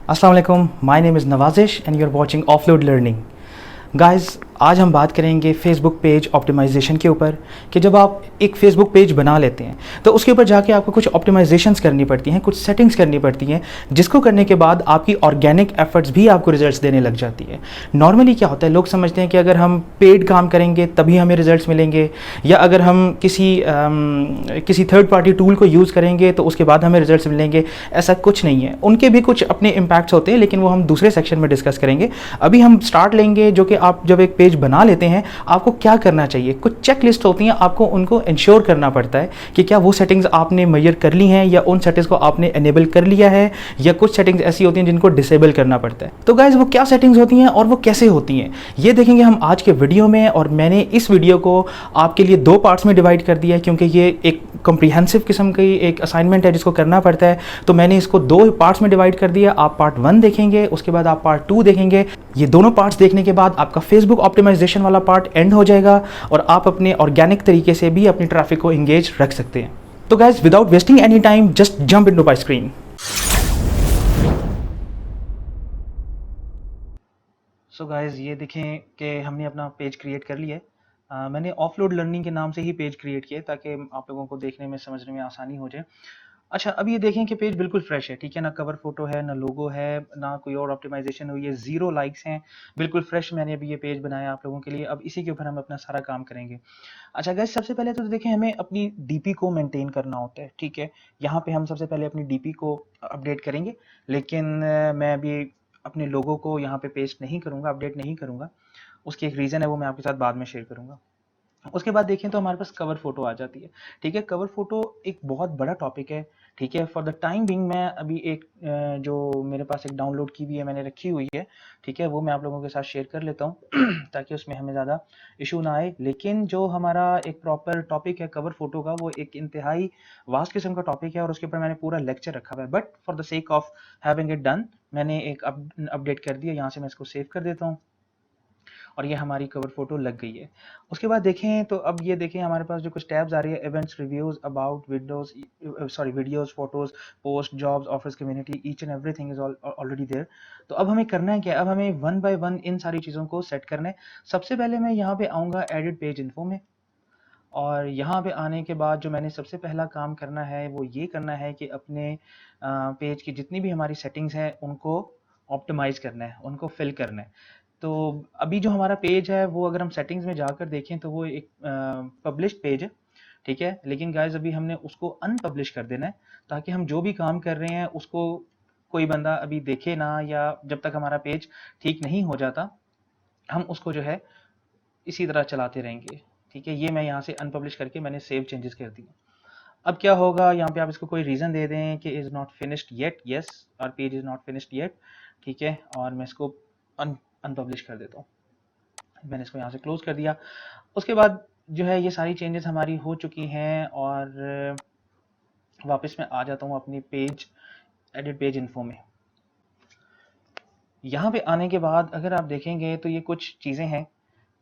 अस्सलाम वालेकुम, my name is Nawazish and you are watching offload learning. Guys, आज हम बात करेंगे फेसबुक पेज ऑप्टिमाइजेशन के ऊपर कि जब आप एक फेसबुक पेज बना लेते हैं तो उसके ऊपर जाके आपको कुछ ऑप्टिमाइजेशंस करनी पड़ती हैं, कुछ सेटिंग्स करनी पड़ती हैं, जिसको करने के बाद आपकी ऑर्गेनिक एफर्ट्स भी आपको रिजल्ट्स देने लग जाती है। नॉर्मली क्या होता है, लोग समझते हैं कि अगर हम पेड काम करेंगे तभी हमें रिजल्ट्स मिलेंगे, या अगर हम किसी थर्ड पार्टी टूल को यूज़ करेंगे तो उसके बाद हमें रिजल्ट्स मिलेंगे। ऐसा कुछ नहीं है, उनके भी कुछ अपने इम्पैक्ट्स होते हैं, लेकिन वो हम दूसरे सेक्शन में डिस्कस करेंगे। अभी हम स्टार्ट लेंगे जो कि आप जब एक पेज बना लेते हैं आपको क्या करना चाहिए। कुछ चेक लिस्ट होती हैं, आपको उनको इंश्योर करना पड़ता है कि क्या वो सेटिंग्स आपने मेजर कर ली हैं या उन सेटिंग्स को आपने एनेबल कर लिया है, या कुछ सेटिंग्स ऐसी होती हैं जिनको डिसेबल करना पड़ता है। तो गाइज, वो क्या सेटिंग्स होती हैं और वो कैसे होती हैं ये देखेंगे हम आज के वीडियो में। और मैंने इस वीडियो को आपके लिए दो पार्ट्स में डिवाइड कर दिया है, क्योंकि ये एक कॉम्प्रिहेंसिव किस्म की एक असाइनमेंट है जिसको करना पड़ता है। तो मैंने इसको दो पार्ट्स में डिवाइड कर दिया। आप पार्ट 1 देखेंगे, उसके बाद आप पार्ट 2 देखेंगे। ये दोनों पार्ट्स देखने के बाद आपका फेसबुक ऑप्टिमाइजेशन वाला पार्ट एंड हो जाएगा और आप अपने ऑर्गेनिक तरीके से भी अपनी ट्रैफिक को एंगेज रख सकते हैं। तो guys, without wasting any time, just jump into my screen. So guys, ये देखें कि हमने अपना पेज क्रिएट कर लिया है। मैंने ऑफलोड लर्निंग के नाम से ही पेज क्रिएट किया है ताकि आप लोगों को देखने में समझने में आसानी हो जाए। अच्छा, अब ये देखें कि पेज बिल्कुल फ्रेश है, ठीक है ना। कवर फोटो है, ना लोगो है, ना कोई और ऑप्टिमाइजेशन हुई है, 0 लाइक्स हैं, बिल्कुल फ्रेश मैंने अभी ये पेज बनाया आप लोगों के लिए। अब इसी के ऊपर हम अपना सारा काम करेंगे। अच्छा गाइस, सबसे पहले तो देखें हमें अपनी डीपी को मेंटेन करना होता है, ठीक है। यहाँ पे हम सबसे पहले अपनी डीपी को अपडेट करेंगे, लेकिन मैं अभी अपने लोगों को यहाँ पे पेस्ट नहीं करूँगा, अपडेट नहीं करूँगा। उसकी एक रीज़न है, वो मैं आपके साथ बाद में शेयर करूँगा। उसके बाद देखें तो हमारे पास कवर फोटो आ जाती है, ठीक है। कवर फोटो एक बहुत बड़ा टॉपिक है, ठीक है। फॉर द टाइम बिंग मैं अभी एक जो मेरे पास एक डाउनलोड की भी है, मैंने रखी हुई है, ठीक है, वो मैं आप लोगों के साथ शेयर कर लेता हूँ ताकि उसमें हमें ज़्यादा इशू ना आए। लेकिन जो हमारा एक प्रॉपर टॉपिक है कवर फोटो का, वो एक इंतहाई वास्ट किस्म का टॉपिक है और उसके ऊपर मैंने पूरा लेक्चर रखा हुआ है। But for the sake of having it done, मैंने एक अपडेट कर दिया। यहाँ से मैं इसको सेव कर देता हूँ और ये हमारी कवर फोटो लग गई है। उसके बाद देखें तो अब ये देखें हमारे पास जो कुछ टैब्स आ रही है, events, reviews, about, windows, sorry videos, photos, post, jobs, offers, community, each and everything is already there. तो अब हमें करना है क्या, अब हमें वन बाय वन इन सारी चीज़ों को सेट करना है। सबसे पहले मैं यहाँ पे आऊँगा एडिट पेज इन्फो में, और यहाँ पे आने के बाद जो मैंने सबसे पहला काम करना है वो ये करना है कि अपने पेज की जितनी भी हमारी सेटिंग्स हैं उनको ऑप्टिमाइज करना है, उनको फिल करना है। तो अभी जो हमारा पेज है वो अगर हम सेटिंग्स में जाकर देखें तो वो एक पब्लिश्ड पेज है, ठीक है। लेकिन गाइज अभी हमने उसको अनपब्लिश कर देना है ताकि हम जो भी काम कर रहे हैं उसको कोई बंदा अभी देखे ना, या जब तक हमारा पेज ठीक नहीं हो जाता हम उसको जो है इसी तरह चलाते रहेंगे, ठीक है। ये मैं यहाँ से अनपब्लिश करके मैंने सेव चेंजेस कर दिए। अब क्या होगा, यहाँ पे आप इसको कोई रीज़न दे दें कि is not finished yet, yes our page is not finished yet, ठीक है। और मैं इसको अनपब्लिश कर देता हूँ। मैंने इसको यहाँ से क्लोज कर दिया। उसके बाद जो है ये सारी चेंजेस हमारी हो चुकी हैं और वापस मैं आ जाता हूँ अपनी पेज एडिट पेज इन्फो में। यहाँ पे आने के बाद अगर आप देखेंगे तो ये कुछ चीज़ें हैं,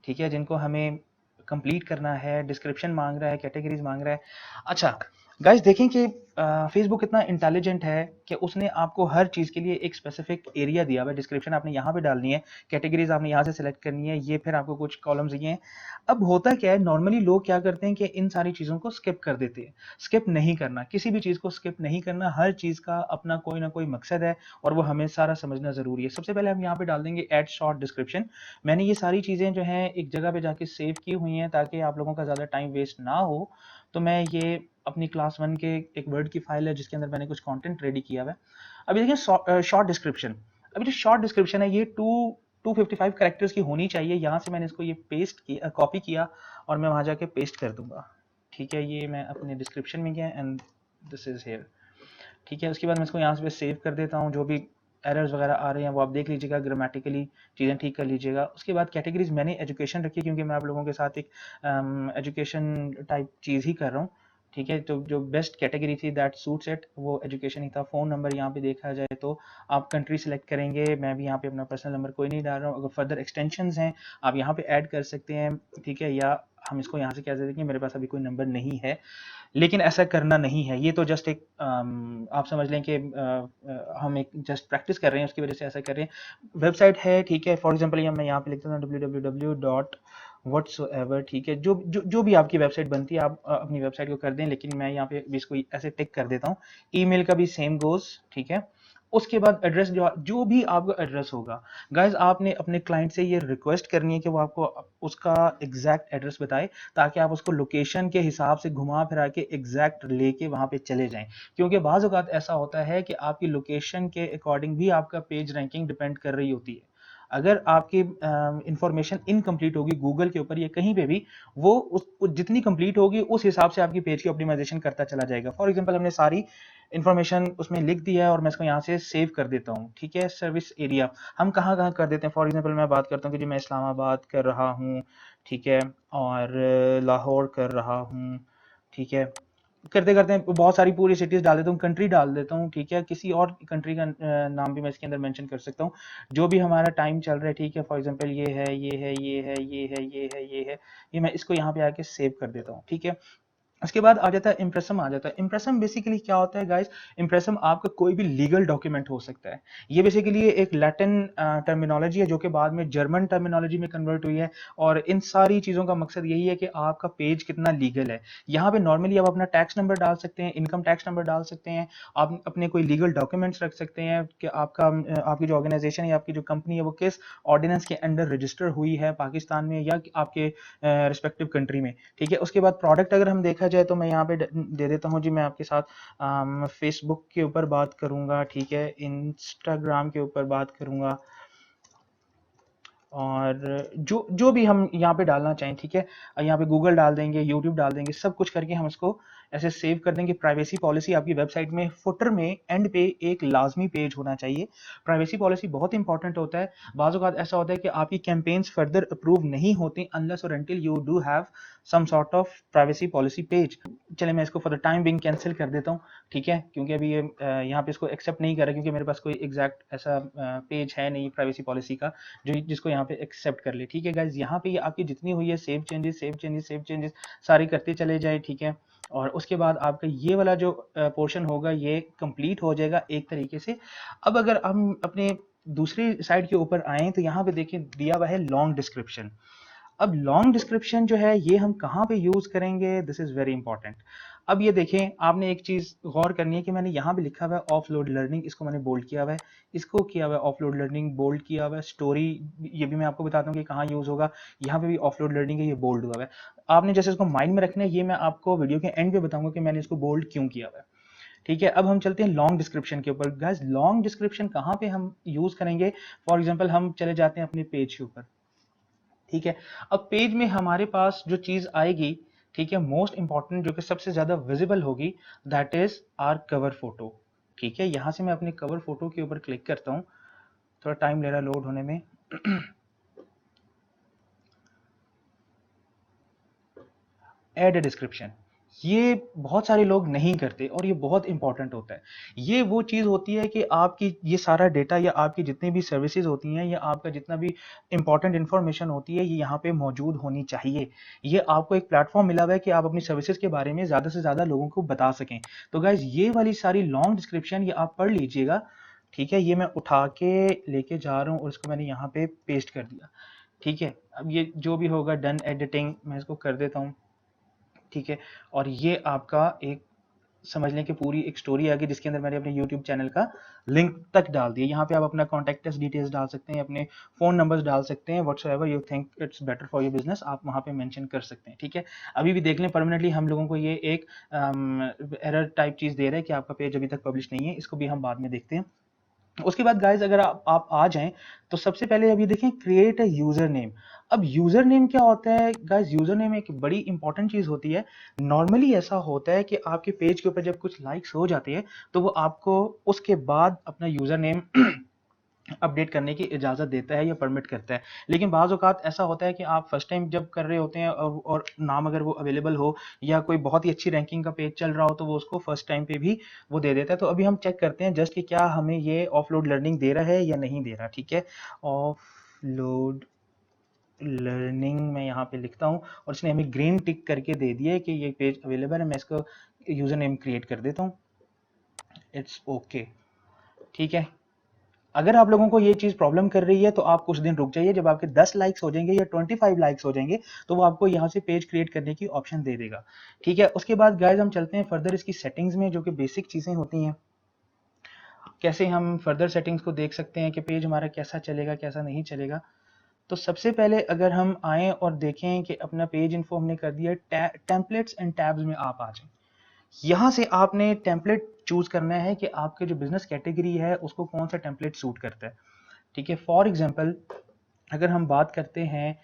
ठीक है, जिनको हमें कंप्लीट करना है। डिस्क्रिप्शन मांग रहा है, कैटेगरीज मांग रहा है। अच्छा गाइस, देखें कि फेसबुक इतना इंटेलिजेंट है कि उसने आपको हर चीज़ के लिए एक स्पेसिफिक एरिया दिया हुआ है। डिस्क्रिप्शन आपने यहाँ पे डालनी है, कैटेगरीज आपने यहाँ से सिलेक्ट करनी है, ये फिर आपको कुछ कॉलम्स ये हैं। अब होता क्या है, नॉर्मली लोग क्या करते हैं कि इन सारी चीज़ों को स्किप कर देते हैं। स्किप नहीं करना, किसी भी चीज़ को स्किप नहीं करना। हर चीज़ का अपना कोई ना कोई मकसद है और वो हमें सारा समझना ज़रूरी है। सबसे पहले हम यहाँ पे डाल देंगे एड शॉर्ट डिस्क्रिप्शन। मैंने ये सारी चीज़ें जो हैं एक जगह पे जाके सेव की हुई हैं ताकि आप लोगों का ज़्यादा टाइम वेस्ट ना हो। तो मैं ये अपनी क्लास 1 के एक वर्ड की फाइल है जिसके अंदर मैंने कुछ कंटेंट रेडी किया हुआ है। अभी देखिए शॉर्ट डिस्क्रिप्शन, अभी जो शॉर्ट डिस्क्रिप्शन है ये 255 कैरेक्टर्स की होनी चाहिए। यहाँ से मैंने इसको ये पेस्ट किया, कॉपी किया और मैं वहाँ जाके पेस्ट कर दूंगा, ठीक है। ये मैं अपने डिस्क्रिप्शन में गया एंड दिस इज हेयर, ठीक है। उसके बाद मैं इसको यहाँ से सेव कर देता हूँ। जो भी एरर्स वगैरह आ रहे हैं वो आप देख लीजिएगा, ग्रामेटिकली चीज़ें ठीक कर लीजिएगा। उसके बाद कैटेगरीज मैंने एजुकेशन रखी क्योंकि मैं आप लोगों के साथ एक एजुकेशन टाइप चीज़ ही कर रहा हूँ, ठीक है। तो जो बेस्ट कैटेगरी थी दैट सूट्स इट वो एजुकेशन ही था। फ़ोन नंबर यहाँ पे देखा जाए तो आप कंट्री सेलेक्ट करेंगे, मैं भी यहाँ पे अपना पर्सनल नंबर कोई नहीं डाल रहा हूँ। अगर फर्दर एक्सटेंशंस हैं आप यहाँ पे ऐड कर सकते हैं, ठीक है, या हम इसको यहाँ से कह देते हैं कि मेरे पास अभी कोई नंबर नहीं है, लेकिन ऐसा करना नहीं है। ये तो जस्ट एक आप समझ लें कि हम एक जस्ट प्रैक्टिस कर रहे हैं, उसकी वजह से ऐसा कर रहे हैं। वेबसाइट है, ठीक है, फॉर एग्जांपल मैं यहाँ पे लिखता हूँ www.whatsoever, ठीक है, जो भी आपकी वेबसाइट बनती है आप अपनी वेबसाइट को कर दें, लेकिन मैं यहाँ पे भी इसको ऐसे टिक कर देता हूँ। ईमेल का भी सेम गोज, ठीक है। उसके बाद एड्रेस, जो भी आपका एड्रेस होगा, गाइज आपने अपने क्लाइंट से ये रिक्वेस्ट करनी है कि वो आपको उसका एग्जैक्ट एड्रेस बताए, ताकि आप उसको लोकेशन के हिसाब से घुमा फिरा के एग्जैक्ट लेके वहां पे चले जाएं। क्योंकि बाज़ औक़ात ऐसा होता है कि आपकी लोकेशन के अकॉर्डिंग भी आपका पेज रैंकिंग डिपेंड कर रही होती है। अगर आपकी इंफॉर्मेशन इनकम्प्लीट होगी गूगल के ऊपर या कहीं पे भी, वो जितनी कंप्लीट होगी उस हिसाब से आपकी पेज की ऑप्टिमाइजेशन करता चला जाएगा। फॉर एग्जांपल हमने सारी इन्फॉर्मेशन उसमें लिख दिया है और मैं इसको यहाँ से सेव कर देता हूँ, ठीक है। सर्विस एरिया हम कहाँ कहाँ कर देते हैं, फॉर एग्जांपल मैं बात करता हूँ कि जी मैं इस्लामाबाद कर रहा हूँ, ठीक है, और लाहौर कर रहा हूँ, ठीक है। करते करते बहुत सारी पूरी सिटीज डाल देता हूँ, कंट्री डाल देता हूँ, ठीक है। किसी और कंट्री का नाम भी मैं इसके अंदर मेंशन कर सकता हूँ, जो भी हमारा टाइम चल रहा है, ठीक है। फॉर एग्जांपल ये है, ये है, ये है, ये है, ये है, ये है, ये मैं इसको यहाँ पे आके सेव कर देता हूँ, ठीक है। उसके बाद आ जाता है इम्प्रेसम। आ जाता है इम्प्रेसम। बेसिकली क्या होता है गाइस, इम्प्रेसम आपका कोई भी लीगल डॉक्यूमेंट हो सकता है। ये बेसिकली एक लैटिन टर्मिनोलॉजी है जो कि बाद में जर्मन टर्मिनोलॉजी में कन्वर्ट हुई है, और इन सारी चीज़ों का मकसद यही है कि आपका पेज कितना लीगल है। यहाँ पे नॉर्मली आप अपना टैक्स नंबर डाल सकते हैं, इनकम टैक्स नंबर डाल सकते हैं, आप अपने कोई लीगल डॉक्यूमेंट्स रख सकते हैं कि आपकी जो ऑर्गेनाइजेशन या आपकी जो कंपनी है वो किस ऑर्डिनेंस के अंडर रजिस्टर हुई है, पाकिस्तान में या आपके रिस्पेक्टिव कंट्री में, ठीक है। उसके बाद प्रोडक्ट अगर हम देखा जाए तो मैं यहाँ पे दे देता हूँ जी, मैं आपके साथ फेसबुक के ऊपर बात करूंगा, ठीक है, इंस्टाग्राम के ऊपर बात करूंगा, और जो जो भी हम यहाँ पे डालना चाहें, ठीक है। यहाँ पे गूगल डाल देंगे, यूट्यूब डाल देंगे, सब कुछ करके हम इसको ऐसे सेव कर देंगे। प्राइवेसी पॉलिसी आपकी वेबसाइट में फुटर में एंड पे एक लाजमी पेज होना चाहिए। प्राइवेसी पॉलिसी बहुत इंपॉर्टेंट होता है। बाज़ औक़ात ऐसा होता है कि आपकी कैंपेन्स फर्दर अप्रूव नहीं होती अनलेस और until you do have some sort of privacy policy page. चले मैं इसको for the time being cancel कर देता हूँ, ठीक है, क्योंकि अभी ये यहाँ पे इसको एक्सेप्ट नहीं कर रहा, क्योंकि मेरे पास कोई एग्जैक्ट ऐसा पेज है नहीं प्राइवेसी पॉलिसी का जो जिसको यहाँ पे एक्सेप्ट कर ले, ठीक है गाइज। यहाँ पे ये आपकी जितनी हुई है save changes, save changes, save changes सारी करते चले जाए, ठीक है। और उसके बाद आपका ये वाला जो पोर्शन होगा ये कंप्लीट हो जाएगा एक तरीके से। अब अगर हम अपने दूसरी साइड के ऊपर आए तो यहाँ पे देखिए दिया हुआ है लॉन्ग डिस्क्रिप्शन। अब लॉन्ग डिस्क्रिप्शन जो है ये हम कहाँ पे यूज करेंगे, दिस इज वेरी इंपॉर्टेंट। अब ये देखें, आपने एक चीज गौर करनी है कि मैंने यहाँ भी लिखा हुआ है ऑफलोड लर्निंग, इसको मैंने बोल्ड किया हुआ है, इसको किया हुआ है ऑफलोड लर्निंग बोल्ड किया हुआ है। स्टोरी ये भी मैं आपको बताता हूँ कि कहाँ यूज होगा, यहाँ पे भी ऑफलोड लर्निंग है, ये बोल्ड हुआ है। आपने जैसे इसको माइंड में रखना है, ये मैं आपको वीडियो के एंड पे बताऊंगा कि मैंने इसको बोल्ड क्यों किया हुआ है, ठीक है। अब हम चलते हैं लॉन्ग डिस्क्रिप्शन के ऊपर। गाइस लॉन्ग डिस्क्रिप्शन कहाँ पे हम यूज करेंगे, फॉर एग्जाम्पल हम चले जाते हैं अपने पेज के ऊपर, ठीक है। अब पेज में हमारे पास जो चीज आएगी, ठीक है, मोस्ट इंपॉर्टेंट जो कि सबसे ज्यादा विजिबल होगी, that is our cover photo, ठीक है। यहां से मैं अपने कवर फोटो के ऊपर क्लिक करता हूं, थोड़ा टाइम ले रहा है लोड होने में। एड डिस्क्रिप्शन, ये बहुत सारे लोग नहीं करते और ये बहुत इंपॉर्टेंट होता है। ये वो चीज़ होती है कि आपकी ये सारा डेटा या आपकी जितनी भी सर्विसेज होती हैं या आपका जितना भी इंपॉर्टेंट इन्फॉर्मेशन होती है ये यहाँ पे मौजूद होनी चाहिए। ये आपको एक प्लेटफॉर्म मिला हुआ है कि आप अपनी सर्विसेज के बारे में ज़्यादा से ज़्यादा लोगों को बता सकें। तो गाइज ये वाली सारी लॉन्ग डिस्क्रिप्शन ये आप पढ़ लीजिएगा, ठीक है। ये मैं उठा के लेके जा रहा हूँ और इसको मैंने यहाँ पे पेस्ट कर दिया, ठीक है। अब ये जो भी होगा डन एडिटिंग, मैं इसको कर देता हूँ, ठीक है। और ये आपका एक समझ लें कि पूरी एक स्टोरी आ गई जिसके अंदर मैंने अपने यूट्यूब चैनल का लिंक तक डाल दिया। यहाँ पे आप अपना कॉन्टैक्ट डिटेल्स डाल सकते हैं, अपने फोन नंबर्स डाल सकते हैं, whatsoever you think it's better for your business आप वहाँ पे मेंशन कर सकते हैं, ठीक है। अभी भी देख लें, परमानेंटली हम लोगों को ये एक एरर टाइप चीज़ दे रहा है कि आपका पेज अभी तक पब्लिश नहीं है, इसको भी हम बाद में देखते हैं। उसके बाद गाइज अगर आप आ जाएं तो सबसे पहले अभी देखें क्रिएट अ यूजर नेम। अब यूजर नेम क्या होता है गाइज, यूजर नेम एक बड़ी इंपॉर्टेंट चीज होती है। नॉर्मली ऐसा होता है कि आपके पेज के ऊपर जब कुछ लाइक्स हो जाते हैं तो वो आपको उसके बाद अपना यूजर नेम अपडेट करने की इजाज़त देता है या परमिट करता है। लेकिन बाज़ औक़ात ऐसा होता है कि आप फर्स्ट टाइम जब कर रहे होते हैं और नाम अगर वो अवेलेबल हो या कोई बहुत ही अच्छी रैंकिंग का पेज चल रहा हो तो वो उसको फर्स्ट टाइम पे भी वो दे देता है। तो अभी हम चेक करते हैं जस्ट कि क्या हमें ये ऑफलोड लर्निंग दे रहा है या नहीं दे रहा, ठीक है। ऑफलोड लर्निंग मैं यहाँ पे लिखता हूँ और इसने हमें ग्रीन टिक करके दे दिया है कि ये पेज अवेलेबल है। मैं इसको यूज़र नेम क्रिएट कर देता हूँ, इट्स ओके। ठीक है, अगर आप लोगों को ये चीज़ प्रॉब्लम कर रही है तो आप कुछ दिन रुक जाइए, जब आपके 10 लाइक्स हो जाएंगे या 25 लाइक्स हो जाएंगे तो वो आपको यहाँ से पेज क्रिएट करने की ऑप्शन दे देगा। ठीक है, उसके बाद गाइज हम चलते हैं फर्दर इसकी सेटिंग्स में, जो कि बेसिक चीज़ें होती हैं। कैसे हम फर्दर सेटिंग्स को देख सकते हैं कि पेज हमारा कैसा चलेगा कैसा नहीं चलेगा। तो सबसे पहले अगर हम आएँ और देखें कि अपना पेज इन्फो हमने कर दिया, टेम्पलेट्स एंड टैब्स में आप आ जाएँ। यहाँ से आपने टेम्पलेट चूज़ करना है कि आपके जो बिज़नेस कैटेगरी है उसको कौन सा टेम्पलेट सूट करता है। ठीक है, फॉर एग्ज़ाम्पल अगर हम बात करते हैं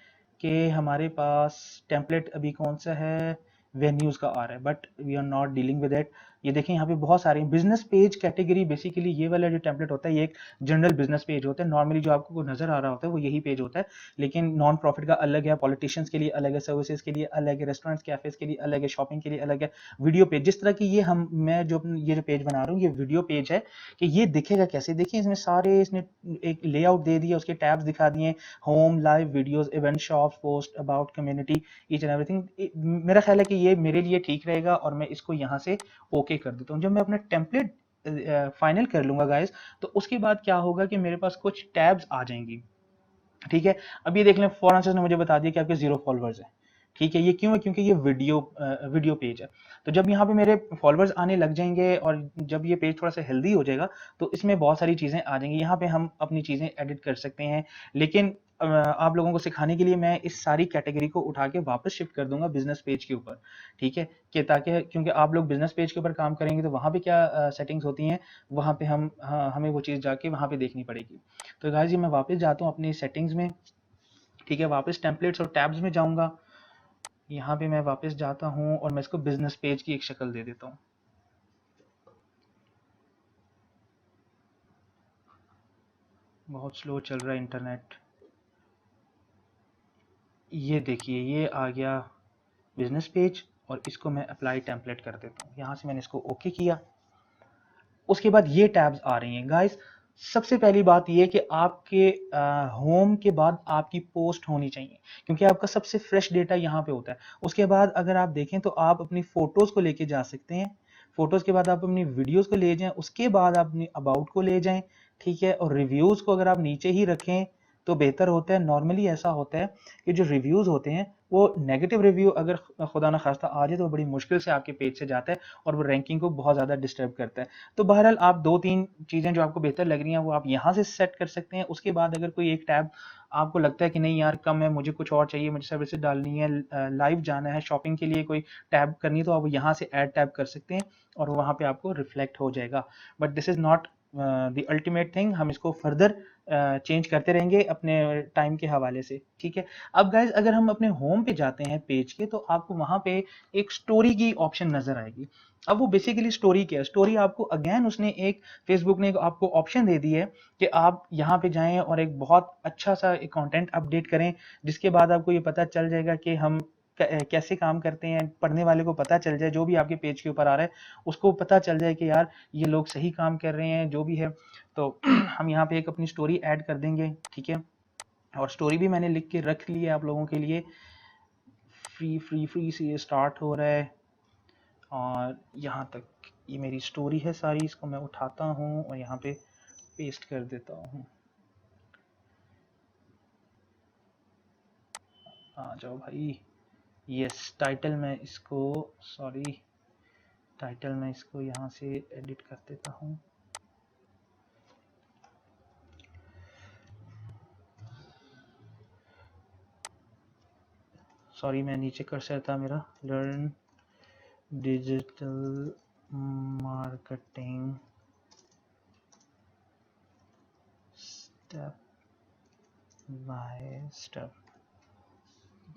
कि हमारे पास टेम्पलेट अभी कौन सा है, वेन्यूज़ का आ रहा है, but we are not dealing with it. ये देखें यहाँ पे बहुत सारे बिजनेस पेज कैटेगरी, बेसिकली ये वाला जो टेम्पलेट होता है ये एक जनरल बिजनेस पेज होता है। नॉर्मली जो आपको नजर आ रहा होता है वो यही पेज होता है, लेकिन नॉन प्रॉफिट का अलग है, पॉलिटिशियंस के लिए अलग है, सर्विसेज के लिए अलग है, रेस्टोरेंट्स कैफेज के लिए अलग है, शॉपिंग के लिए अलग है, वीडियो पेज। जिस तरह की ये मैं जो पेज बना रहा हूँ ये वीडियो पेज है, कि ये दिखेगा कैसे। देखिए इसमें सारे इसने एक लेआउट दे दिया, उसके टैब्स दिखा दिए, home, live videos, event, shop, post, about, community, each and everything. मेरा ख्याल है कि ये मेरे लिए ठीक रहेगा और मैं इसको यहाँ से ओके कर देता हूँ। जब मैं अपना टेम्पलेट फाइनल कर लूंगा गाइस, तो उसके बाद क्या होगा कि मेरे पास कुछ टैब्स आ जाएंगी। ठीक है, अब ये देख लें, फॉर आंसर ने मुझे बता दिया कि आपके 0 फॉलोअर्स हैं। ठीक है, ये क्यों है? क्योंकि ये वीडियो पेज है। तो जब यहाँ पे मेरे फॉलोअर्स आने लग जाएंगे और जब ये पेज थोड़ा सा हेल्दी हो जाएगा तो इसमें बहुत सारी चीज़ें आ जाएंगी। यहाँ पे हम अपनी चीज़ें एडिट कर सकते हैं, लेकिन आप लोगों को सिखाने के लिए मैं इस सारी कैटेगरी को उठा के वापस शिफ्ट कर दूंगा बिजनेस पेज के ऊपर। ठीक है, कि ताकि, क्योंकि आप लोग बिजनेस पेज के ऊपर काम करेंगे तो वहाँ पे क्या सेटिंग्स होती हैं, वहाँ पे हमें वो चीज़ जाके वहाँ पे देखनी पड़ेगी। तो गाइस जी मैं वापस जाता हूँ अपनी सेटिंग्स में। ठीक है, वापस टेम्पलेट्स और टैब्स में जाऊंगा। यहाँ पे मैं वापस जाता हूँ और मैं इसको बिजनेस पेज की एक शक्ल दे देता हूँ। बहुत स्लो चल रहा है इंटरनेट। ये देखिए ये आ गया बिजनेस पेज और इसको मैं अप्लाई टेम्पलेट कर देता हूँ। यहाँ से मैंने इसको ओके किया। उसके बाद ये टैब्स आ रही हैं गाइस। सबसे पहली बात ये कि आपके होम के बाद आपकी पोस्ट होनी चाहिए, क्योंकि आपका सबसे फ्रेश डेटा यहाँ पे होता है। उसके बाद अगर आप देखें तो आप अपनी फोटोज को लेके जा सकते हैं, फोटोज के बाद आप अपनी वीडियोस को ले जाएं, उसके बाद आप अपनी अबाउट को ले जाएं। ठीक है, और रिव्यूज को अगर आप नीचे ही रखें तो बेहतर होता है। नॉर्मली ऐसा होता है कि जो रिव्यूज होते हैं वो नेगेटिव रिव्यू अगर खुदा ना खास्ता आ जाए तो बड़ी मुश्किल से आपके पेज से जाता है और वो रैंकिंग को बहुत ज़्यादा डिस्टर्ब करता है। तो बहरहाल आप 2-3 चीज़ें जो आपको बेहतर लग रही हैं वो आप यहाँ से सेट कर सकते हैं। उसके बाद अगर कोई एक टैब आपको लगता है कि नहीं यार कम है, मुझे कुछ और चाहिए, मुझे सर्विसेज डालनी है, लाइव जाना है, शॉपिंग के लिए कोई टैब करनी है, तो आप यहाँ से ऐड टैब कर सकते हैं और वहाँ पे आपको रिफ्लेक्ट हो जाएगा। But this is not the ultimate thing, हम इसको फर्दर चेंज करते रहेंगे अपने टाइम के हवाले से। ठीक है, अब गाइज अगर हम अपने होम पे जाते हैं पेज के, तो आपको वहाँ पे एक स्टोरी की ऑप्शन नजर आएगी। अब वो बेसिकली स्टोरी क्या है? स्टोरी आपको अगेन उसने एक फेसबुक ने आपको ऑप्शन दे दी है कि आप यहाँ पे जाएं और एक बहुत अच्छा सा एक कंटेंट अपडेट करें, जिसके बाद आपको ये पता चल जाएगा कि हम कैसे काम करते हैं। पढ़ने वाले को पता चल जाए, जो भी आपके पेज के ऊपर आ रहा है उसको पता चल जाए कि यार ये लोग सही काम कर रहे हैं जो भी है। तो हम यहाँ पे एक अपनी स्टोरी ऐड कर देंगे। ठीक है, और स्टोरी भी मैंने लिख के रख ली है आप लोगों के लिए। फ्री से ये स्टार्ट हो रहा है और यहाँ तक ये मेरी स्टोरी है सारी। इसको मैं उठाता हूँ और यहाँ पे पेस्ट कर देता हूँ। आ जाओ भाई। यस, टाइटल मैं इसको, सॉरी, टाइटल मैं इसको यहाँ से एडिट कर देता हूँ। सॉरी, मैं नीचे कर्सर था मेरा। Learn digital marketing step by step.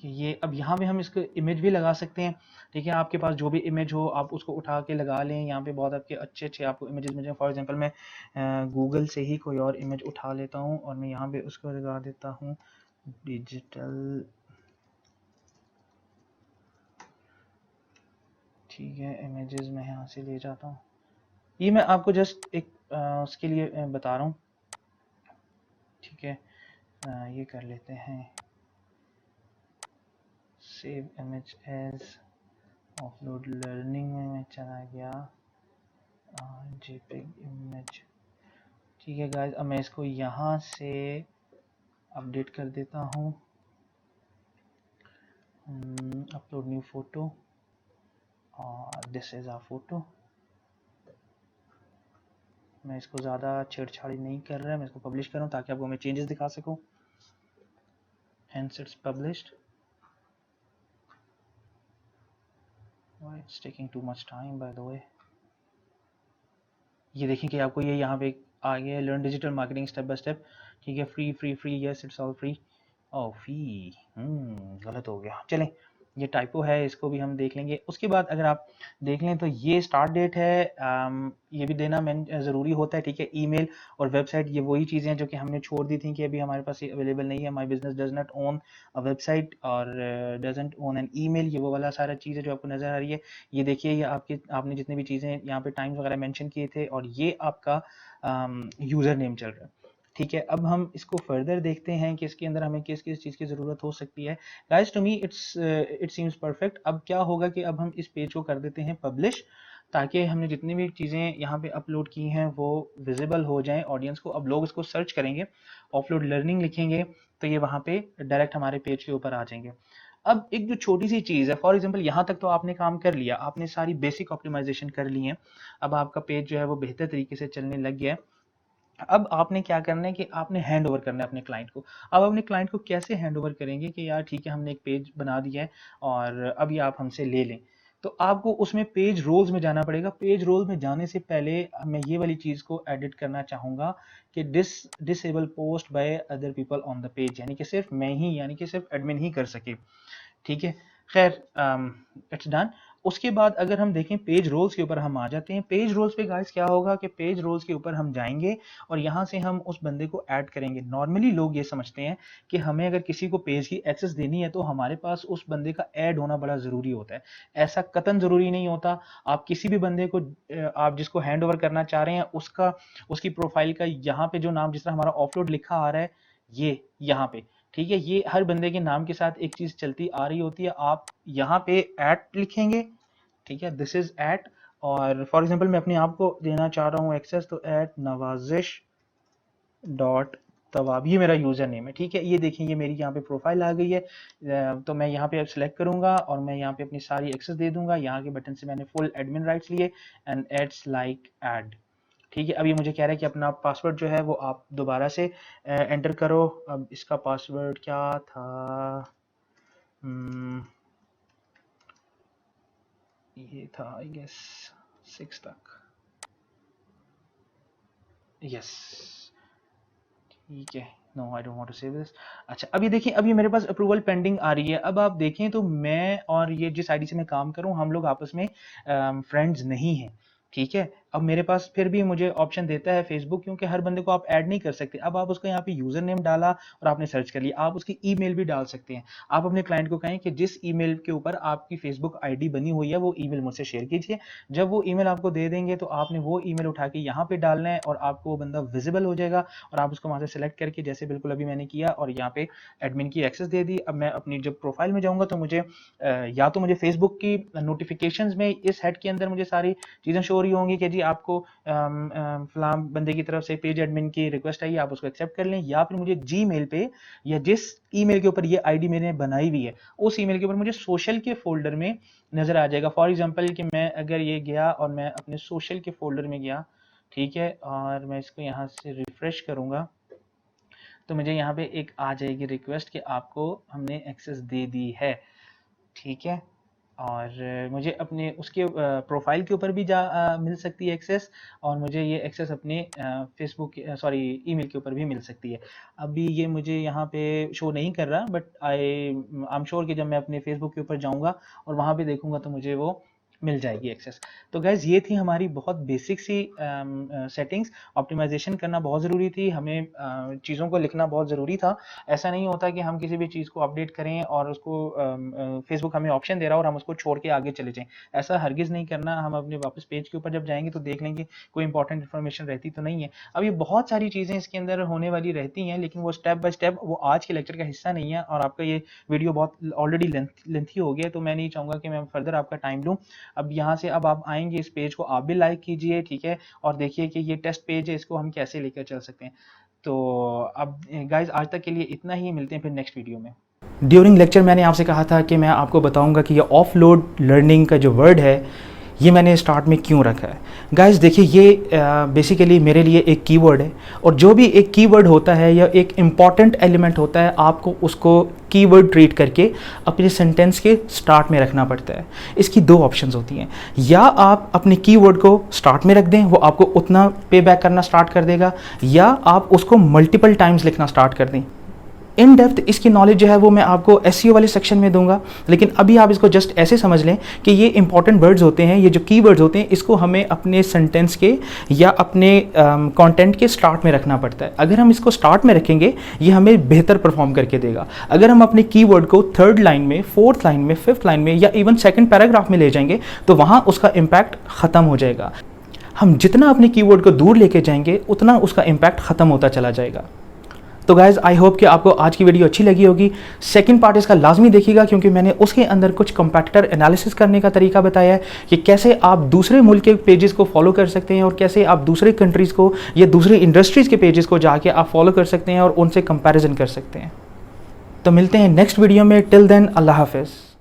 ये अब यहाँ पे हम इसको इमेज भी लगा सकते हैं। ठीक है, आपके पास जो भी इमेज हो आप उसको उठा के लगा लें। यहाँ पे बहुत आपके अच्छे अच्छे आपको इमेजेस मिल जाए। फॉर एग्जांपल मैं गूगल से ही कोई और इमेज उठा लेता हूँ और मैं यहाँ पे उसको लगा देता हूँ डिजिटल। ठीक है, इमेजेस मैं यहाँ से ले जाता हूँ। ये मैं आपको जस्ट एक उसके लिए बता रहा हूँ। ठीक है, ये कर लेते हैं। Save image as, offload learning में मैं चला गया, जेपीईजी इमेज। ठीक है गाइस, अब मैं इसको यहाँ से अपडेट कर देता हूँ। अपलोड न्यू फोटो, और दिस इज आ फोटो। मैं इसको ज़्यादा छेड़छाड़ी नहीं कर रहा, मैं इसको पब्लिश कर रहा हूँ ताकि आपको मैं चेंजेस दिखा सकूँ। Hence it's published. Why it's taking too much time by the way. ये देखें कि आपको ये यहाँ पे आ गया, learn digital marketing step by step. ठीक है, free free free, yes it's all free. Oh fee, गलत हो गया, चलें ये टाइपो है, इसको भी हम देख लेंगे। उसके बाद अगर आप देख लें तो ये स्टार्ट डेट है, ये भी देना ज़रूरी होता है। ठीक है, ईमेल और वेबसाइट ये वही चीज़ें हैं जो कि हमने छोड़ दी थी कि अभी हमारे पास ये अवेलेबल नहीं है। My business does not own a website और डजंट ओन एन ईमेल, ये वो वाला सारा चीज़ है जो आपको नज़र आ रही है। ये देखिए, ये आपने जितने भी चीज़ें यहाँ पे टाइम्स वगैरह मेंशन किए थे, और ये आपका यूज़र नेम चल रहा है। ठीक है, अब हम इसको फर्दर देखते हैं कि इसके अंदर हमें किस किस चीज़ की ज़रूरत हो सकती है। Guys to me it seems perfect. अब क्या होगा कि अब हम इस पेज को कर देते हैं पब्लिश, ताकि हमने जितनी भी चीज़ें यहाँ पे अपलोड की हैं वो विजिबल हो जाएं ऑडियंस को। अब लोग इसको सर्च करेंगे, ऑफलोड लर्निंग लिखेंगे तो ये वहाँ पे डायरेक्ट हमारे पेज के ऊपर आ जाएंगे। अब एक जो छोटी सी चीज़ है, फॉर एग्जांपल यहाँ तक तो आपने काम कर लिया, आपने सारी बेसिक ऑप्टिमाइजेशन कर ली है, अब आपका पेज जो है वो बेहतर तरीके से चलने लग गया है। अब आपने क्या करना है कि आपने हैंड ओवर करना है अपने क्लाइंट को। अब अपने क्लाइंट को कैसे हैंड ओवर करेंगे कि यार ठीक है, हमने एक पेज बना दिया है और अब ये आप हमसे ले लें। तो आपको उसमें पेज रोल्स में जाना पड़ेगा। पेज रोल में जाने से पहले मैं ये वाली चीज़ को एडिट करना चाहूँगा कि disable post by other people on the page, यानी कि सिर्फ मैं ही, यानी कि सिर्फ एडमिन ही कर सके। ठीक है, खैर इट्स डन। उसके बाद अगर हम देखें पेज रोल्स के ऊपर हम आ जाते हैं। पेज रोल्स पे गाइस क्या होगा कि पेज रोल्स के ऊपर हम जाएंगे और यहाँ से हम उस बंदे को ऐड करेंगे। नॉर्मली लोग ये समझते हैं कि हमें अगर किसी को पेज की एक्सेस देनी है तो हमारे पास उस बंदे का ऐड होना बड़ा ज़रूरी होता है। ऐसा कतन ज़रूरी नहीं होता। आप किसी भी बंदे को आप जिसको हैंड ओवर करना चाह रहे हैं उसकी प्रोफाइल का यहाँ पे जो नाम, जिस तरह हमारा ऑफलोड लिखा आ रहा है ये यहाँ पे, ठीक है, ये हर बंदे के नाम के साथ एक चीज चलती आ रही होती है। आप यहाँ पे ऐट लिखेंगे, ठीक है, दिस इज ऐट, और फॉर एग्जांपल मैं अपने आप को देना चाह रहा हूँ एक्सेस, तो ऐट नवाजिश डॉट तवाब, ये मेरा यूजर नेम है। ठीक है, ये देखिए ये मेरी यहाँ पे प्रोफाइल आ गई है। तो मैं यहाँ पे अब सिलेक्ट करूंगा और मैं यहाँ पे अपनी सारी एक्सेस दे दूंगा। यहाँ के बटन से मैंने फुल एडमिन राइट्स लिए एंड एड्स लाइक ऐड। ठीक है, अब ये मुझे कह रहा है कि अपना पासवर्ड जो है वो आप दोबारा से एंटर करो। अब इसका पासवर्ड क्या था, ये था आई गेस 6 तक, यस, ठीक है। No I don't want to save this. अच्छा, अब ये देखिए, अब ये मेरे पास अप्रूवल पेंडिंग आ रही है। अब आप देखें तो मैं और ये जिस आईडी से मैं काम करूं, हम लोग आपस में फ्रेंड्स नहीं हैं। ठीक है, अब मेरे पास फिर भी मुझे ऑप्शन देता है फेसबुक, क्योंकि हर बंदे को आप ऐड नहीं कर सकते। अब आप उसको यहाँ पे यूजर नेम डाला और आपने सर्च कर लिया, आप उसकी ईमेल भी डाल सकते हैं। आप अपने क्लाइंट को कहें कि जिस ईमेल के ऊपर आपकी फेसबुक आईडी बनी हुई है वो ईमेल मुझसे शेयर कीजिए। जब वो ईमेल आपको दे देंगे तो आपने वो ईमेल उठा के यहाँ पे डालना है और आपको वो बंदा विजिबल हो जाएगा और आप उसको वहां से सेलेक्ट करके, जैसे बिल्कुल अभी मैंने किया और यहाँ पे एडमिन की एक्सेस दे दी। अब मैं अपनी जब प्रोफाइल में जाऊंगा तो मुझे या तो मुझे फेसबुक की नोटिफिकेशंस में इस हेड के अंदर मुझे सारी चीज़ें शो हो रही होंगी कि जी आपको फलां बंदे की तरफ से पेज एडमिन की रिक्वेस्ट आई, आप उसको एक्सेप्ट कर लें, या फिर मुझे जीमेल पे या जिस ईमेल के ऊपर ये आईडी मैंने बनाई हुई है उस ईमेल के ऊपर मुझे सोशल के फोल्डर में नजर आ जाएगा। फॉर एग्जांपल कि मैं अगर ये गया और मैं अपने सोशल के फोल्डर में गया, ठीक है, और मैं इसको यहाँ से रिफ्रेश करूंगा तो मुझे यहाँ पे एक आ जाएगी रिक्वेस्ट कि आपको हमने एक्सेस दे दी है। ठीक है, और मुझे अपने उसके प्रोफाइल के ऊपर भी मिल सकती है एक्सेस, और मुझे ये एक्सेस अपने फेसबुक सॉरी ईमेल के ऊपर भी मिल सकती है। अभी ये मुझे यहाँ पे शो नहीं कर रहा, बट आई एम श्योर कि जब मैं अपने फेसबुक के ऊपर जाऊँगा और वहाँ पे देखूँगा तो मुझे वो मिल जाएगी एक्सेस। तो गाइज़ ये थी हमारी बहुत बेसिक सी सेटिंग्स। ऑप्टिमाइज़ेशन करना बहुत ज़रूरी थी, हमें चीज़ों को लिखना बहुत ज़रूरी था। ऐसा नहीं होता कि हम किसी भी चीज़ को अपडेट करें और उसको फेसबुक हमें ऑप्शन दे रहा है और हम उसको छोड़ के आगे चले जाएँ। ऐसा हरगिज़ नहीं करना। हम अपने वापस पेज के ऊपर जब जाएँगे तो देख लेंगे कोई इंपॉर्टेंट इन्फॉर्मेशन रहती तो नहीं है। अब ये बहुत सारी चीज़ें इसके अंदर होने वाली रहती हैं, लेकिन वो स्टेप बाय स्टेप वो आज के लेक्चर का हिस्सा नहीं है और आपका ये वीडियो बहुत ऑलरेडी लेंथी हो गया है, तो मैं नहीं चाहूँगा कि मैं फर्दर आपका टाइम लूँ। अब यहाँ से अब आप आएँगे इस पेज को आप भी लाइक कीजिए, ठीक है? और देखिए कि ये टेस्ट पेज है, इसको हम कैसे लेकर चल सकते हैं। तो अब गाइज़ आज तक के लिए इतना ही, मिलते हैं फिर नेक्स्ट वीडियो में। ड्यूरिंग लेक्चर मैंने आपसे कहा था कि मैं आपको बताऊंगा कि ये ऑफलोड लर्निंग का जो वर्ड है ये मैंने स्टार्ट में क्यों रखा है। गाइस देखिए ये बेसिकली मेरे लिए एक कीवर्ड है और जो भी एक कीवर्ड होता है या एक इम्पॉर्टेंट एलिमेंट होता है आपको उसको कीवर्ड ट्रीट करके अपने सेंटेंस के स्टार्ट में रखना पड़ता है। इसकी दो ऑप्शंस होती हैं, या आप अपने कीवर्ड को स्टार्ट में रख दें, वो आपको उतना पे बैक करना स्टार्ट कर देगा, या आप उसको मल्टीपल टाइम्स लिखना स्टार्ट कर दें। इन डेप्थ इसकी नॉलेज जो है वो मैं आपको एसईओ वाले सेक्शन में दूंगा, लेकिन अभी आप इसको जस्ट ऐसे समझ लें कि ये इंपॉर्टेंट वर्ड्स होते हैं, ये जो कीवर्ड्स होते हैं इसको हमें अपने सेंटेंस के या अपने कंटेंट के स्टार्ट में रखना पड़ता है। अगर हम इसको स्टार्ट में रखेंगे ये हमें बेहतर परफॉर्म करके देगा। अगर हम अपने कीवर्ड को थर्ड लाइन में, फोर्थ लाइन में, फिफ्थ लाइन में या इवन सेकेंड पैराग्राफ में ले जाएंगे तो वहाँ उसका इम्पैक्ट ख़त्म हो जाएगा। हम जितना अपने कीवर्ड को दूर लेके जाएंगे उतना उसका इम्पैक्ट ख़त्म होता चला जाएगा। तो गाइज़ आई होप कि आपको आज की वीडियो अच्छी लगी होगी। सेकंड पार्ट इसका लाजमी देखिएगा क्योंकि मैंने उसके अंदर कुछ कंपैटिटर एनालिसिस करने का तरीका बताया है कि कैसे आप दूसरे मुल्क के पेजेस को फॉलो कर सकते हैं और कैसे आप दूसरे कंट्रीज़ को या दूसरे इंडस्ट्रीज़ के पेजेस को जाके आप फॉलो कर सकते हैं और उनसे कंपैरिजन कर सकते हैं। तो मिलते हैं नेक्स्ट वीडियो में। टिल देन अल्लाह हाफ़िज़।